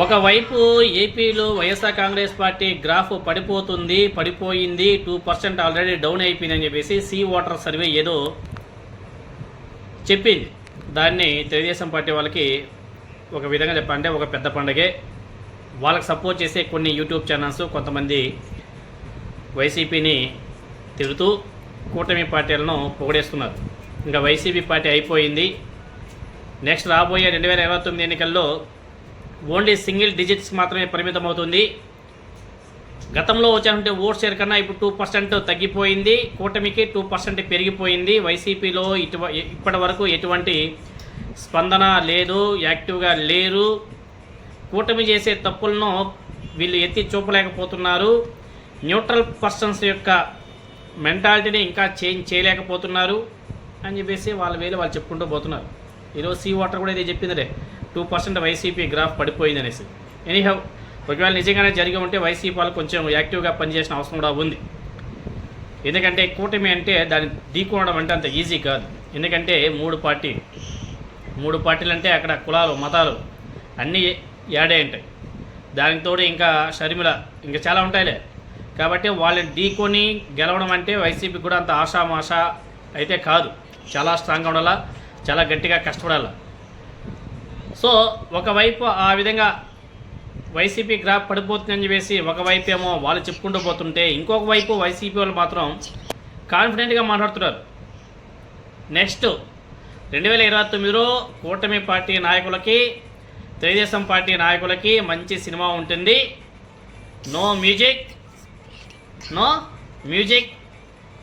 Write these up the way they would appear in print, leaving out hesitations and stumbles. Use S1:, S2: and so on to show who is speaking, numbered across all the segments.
S1: ఒకవైపు ఏపీలో YSR Congress party graph పడిపోయింది 2% ఆల్రెడీ డౌన్ అయిపోయిందని చెప్పేసి సీ వాటర్ సర్వే ఏదో చెప్పింది. దాన్ని తెలుగుదేశం పార్టీ వాళ్ళకి ఒక విధంగా చెప్పాలంటే ఒక పెద్ద పండగే. వాళ్ళకి సపోర్ట్ చేసే కొన్ని యూట్యూబ్ ఛానల్స్ కొంతమంది వైసీపీని తిడుతూ కూటమి పార్టీలను పొగిడేస్తున్నారు. ఇంకా వైసీపీ పార్టీ అయిపోయింది, నెక్స్ట్ రాబోయే 2029 ఎన్నికల్లో ఓన్లీ సింగిల్ డిజిట్స్ మాత్రమే పరిమితం అవుతుంది. గతంలో వచ్చారంటే ఓట్ షేర్ కన్నా ఇప్పుడు 2% తగ్గిపోయింది, కూటమికి 2% పెరిగిపోయింది. వైసీపీలో ఇప్పటి వరకు ఎటువంటి స్పందన లేదు, యాక్టివ్గా లేరు. కూటమి చేసే తప్పులను వీళ్ళు ఎత్తి చూపలేకపోతున్నారు. న్యూట్రల్ పర్సన్స్ యొక్క మెంటాలిటీని ఇంకా చేంజ్ చేయలేకపోతున్నారు అని చెప్పేసి వాళ్ళ వేలు వాళ్ళు చెప్పుకుంటూ పోతున్నారు. ఈరోజు సీ వాటర్ కూడా ఇది చెప్పిందిలే 2% వైసీపీ గ్రాఫ్ పడిపోయింది అనేసి. ఎనీహౌ ఒకవేళ నిజంగానే జరిగి ఉంటే వైసీపీ వాళ్ళు కొంచెం యాక్టివ్గా పనిచేసిన అవసరం కూడా ఉంది. ఎందుకంటే కూటమి అంటే దాన్ని ఢీకొనడం అంటే అంత ఈజీ కాదు. ఎందుకంటే మూడు పార్టీలు అంటే అక్కడ కులాలు మతాలు అన్నీ యాడే ఉంటాయి. దానికి తోడు ఇంకా షర్మిల ఇంకా చాలా ఉంటాయిలే. కాబట్టి వాళ్ళని ఢీకొని గెలవడం అంటే వైసీపీ కూడా అంత ఆషామాషా అయితే కాదు. చాలా స్ట్రాంగ్గా ఉండాలా, చాలా గట్టిగా కష్టపడాలి. సో ఒకవైపు ఆ విధంగా వైసీపీ గ్రాఫ్ పడిపోతుందని చెప్పేసి ఒకవైపు ఏమో వాళ్ళు చెప్పుకుంటూ పోతుంటే, ఇంకొక వైపు వైసీపీ వాళ్ళు మాత్రం కాన్ఫిడెంట్గా మాట్లాడుతున్నారు. నెక్స్ట్ 2029లో కూటమి పార్టీ నాయకులకి తెలుగుదేశం పార్టీ నాయకులకి మంచి సినిమా ఉంటుంది. No music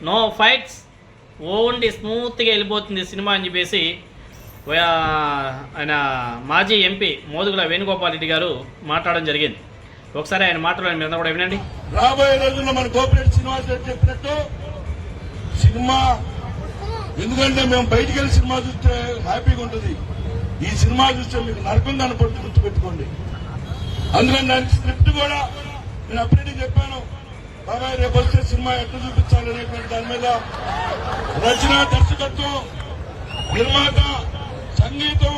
S1: no fights, only స్మూత్గా వెళ్ళిపోతుంది సినిమా అని చెప్పేసి ఆయన మాజీ ఎంపీ మోదుగుల వేణుగోపాల్ రెడ్డి గారు మాట్లాడడం జరిగింది. ఒకసారి ఆయన మాట్లాడారు, మీరు కూడా వినండి.
S2: రాబోయే రోజుల్లో మన కోఆపరేటివ్ శ్రీనివాస్ రెడ్డి చెప్పినట్టు సినిమా, ఎందుకంటే మేము బయటికి వెళ్ళి సినిమా చూస్తే హ్యాపీగా ఉంటుంది, ఈ సినిమా చూస్తే మీకు నరకంగా అనుకుంటూ గుర్తుపెట్టుకోండి. అందుకని దానికి స్క్రిప్ట్ కూడా నేను అప్పుడే చెప్పాను, బాబాయ్ రేపు వచ్చే సినిమా ఎట్లా చూపించాలనేటువంటి దాని మీద రచన, దర్శకత్వం, నిర్మాత, సంగీతం,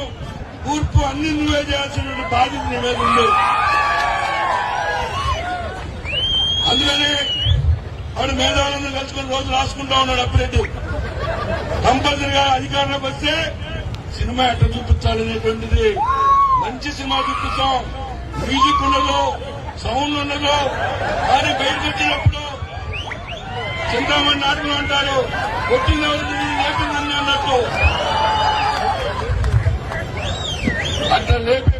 S2: కూర్పు అన్ని నువ్వే చేయాల్సినటువంటి బాధ్యత నీ మీద ఉంది. అందుకని వాడు మేధావులను కలుసుకుని రోజు రాసుకుంటా ఉన్నాడు. అప్పుడైతే కంపల్సరిగా అధికారంలోకి వస్తే సినిమా ఎట్లా చూపించాలనేటువంటిది మంచి సినిమా చూపిస్తాం. మ్యూజిక్ ఉండదు, సౌండ్ ఉండదు, కానీ బయటకు వచ్చినప్పుడు చింతామణి నాటకం అంటారు, కొట్టింది లేపిందని అన్నట్టు అట్లా లేపి